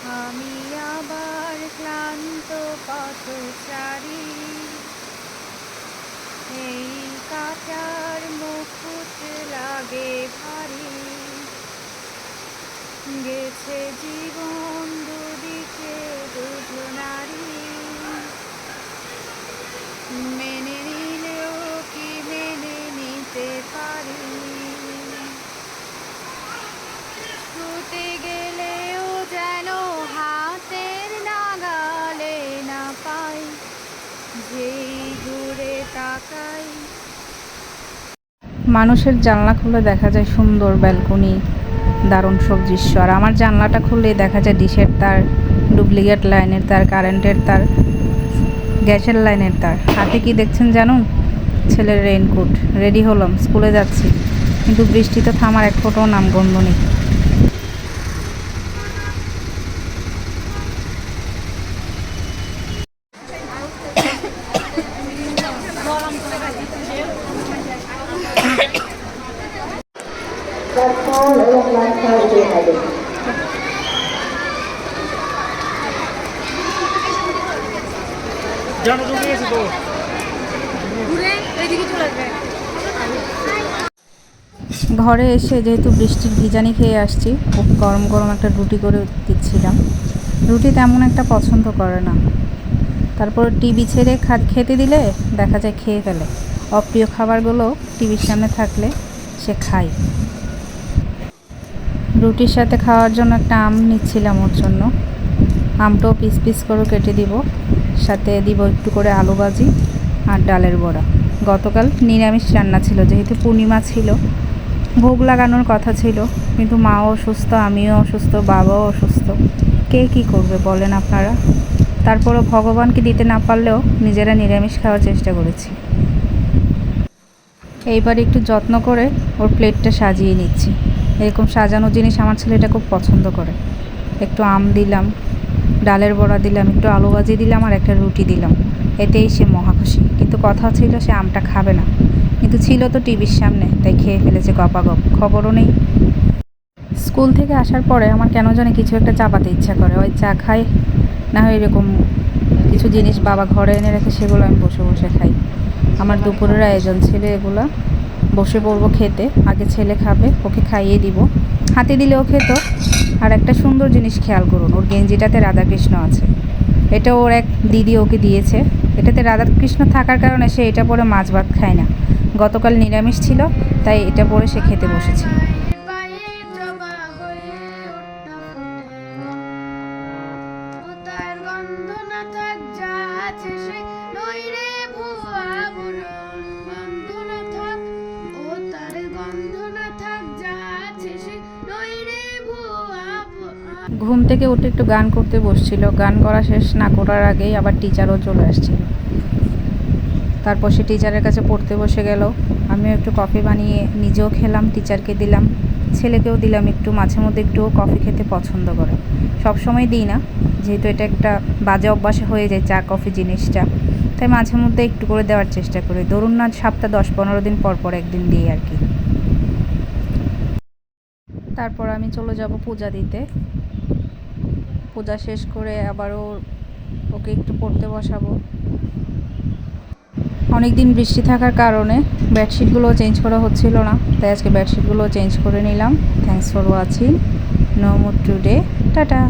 আমি আবার ক্লান্ত পথচারী, এই কাটার মুকুট লাগে ভারী, গেছে জীবন দুদিকে দুজনারই, মেনে নিলেও কি মেনে নিতে পারি, ছুটে গেলেও যেন হাতের নাগালে না পাই, যেই ঘুরে তাকাই। মানুষের জানলা খুলে দেখা যায় সুন্দর ব্যালকনি, দারুণ সব দৃশ্য। আর আমার জানলাটা খুললে দেখা যায় ডিশের তার, ডুপ্লিকেট লাইনের তার, কারেন্টের তার, গ্যাসের লাইনের তার। হাতে কি দেখছেন জানুন? ছেলের রেইনকোট। রেডি হলাম, স্কুলে যাচ্ছি, কিন্তু বৃষ্টিতে থামার এক ফোঁটাও নামগন্ধ নেই। ঘরে এসে যেহেতু বৃষ্টির ভিজানি খেয়ে আসছি, খুব গরম গরম একটা রুটি করে দিচ্ছিলাম। রুটি তেমন একটা পছন্দ করে না, তারপর টিভি ছেড়ে খেতে দিলে দেখা যায় খেয়ে ফেলে। অপ্রিয় খাবারগুলো টিভির সামনে থাকলে সে খায়। রুটির সাথে খাওয়ার জন্য একটা আম নিচ্ছিলাম ওর জন্য। আমটাও পিস পিস করে কেটে দিব, সাথে দিব একটু করে আলু ভাজি আর ডালের বড়া। গতকাল নিরামিষ রান্না ছিল, যেহেতু পূর্ণিমা ছিল, ভোগ লাগানোর কথা ছিল, কিন্তু মাও অসুস্থ, আমিও অসুস্থ, বাবাও অসুস্থ, কে কী করবে বলেন আপনারা। তারপরও ভগবানকে দিতে না পারলেও নিজেরা নিরামিষ খাওয়ার চেষ্টা করেছি। এইবার একটু যত্ন করে ওর প্লেটটা সাজিয়ে নিচ্ছি। এরকম সাজানো জিনিস আমার ছেলেটা খুব পছন্দ করে। একটু আম দিলাম, ডালের বড়া দিলাম, একটু আলু ভাজি দিলাম আর একটা রুটি দিলাম, এতেই সে মহা খুশি। কিন্তু কথা ছিল সে আমটা খাবে না, কিন্তু ছিল তো টিভির সামনে, তাই খেয়ে ফেলেছে গপাগপ, খবরও নেই। স্কুল থেকে আসার পরে আমার কেন জানি কিছু একটা চাপাতে ইচ্ছা করে, ওই চা খাই, না হয় এরকম কিছু জিনিস বাবা ঘরে এনে রেখে সেগুলো আমি বসে বসে খাই। আমার দুপুরের আয়োজন ছিল এগুলা, বসে পড়বো খেতে, আগে ছেলে খাবে, ওকে খাইয়ে দিব, হাতে দিলেও খেত। আর একটা সুন্দর জিনিস খেয়াল করুন, ওর গেঞ্জিটাতে রাধাকৃষ্ণ আছে, এটা ওর এক দিদি ওকে দিয়েছে। এটাতে রাধাকৃষ্ণ থাকার কারণে সে এটা পরে মাছ ভাত খায় না। গতকাল নিরামিষ ছিল, তাই এটা পরে সে খেতে বসেছিল। ঘুম থেকে উঠে একটু গান করতে বসছিল, গান করা শেষ না করার আগেই আবার টিচারও চলে আসছিল। তারপর সে টিচারের কাছে পড়তে বসে গেল। আমিও একটু কফি বানিয়ে নিজেও খেলাম, টিচারকে দিলাম, ছেলেকেও দিলাম একটু। মাঝে মধ্যে একটু কফি খেতে পছন্দ করে, সব সময় দিই না, যেহেতু এটা একটা বাজে অভ্যাসে হয়ে যায় চা কফি জিনিসটা, তাই মাঝে মধ্যে একটু করে দেওয়ার চেষ্টা করি। ধরুন না, সপ্তাহে 10-15 দিন পর পর একদিন দিই আর কি। তারপর আমি চলে যাব পূজা দিতে। পূজা শেষ করে আবারও ওকে একটু পড়তে বসাবো। অনেক দিন বৃষ্টি থাকার কারণে বেডশিটগুলো চেঞ্জ করা হচ্ছিল না, তাই আজকে বেডশিটগুলো চেঞ্জ করে নিলাম। Thanks for watching, no more today, tata.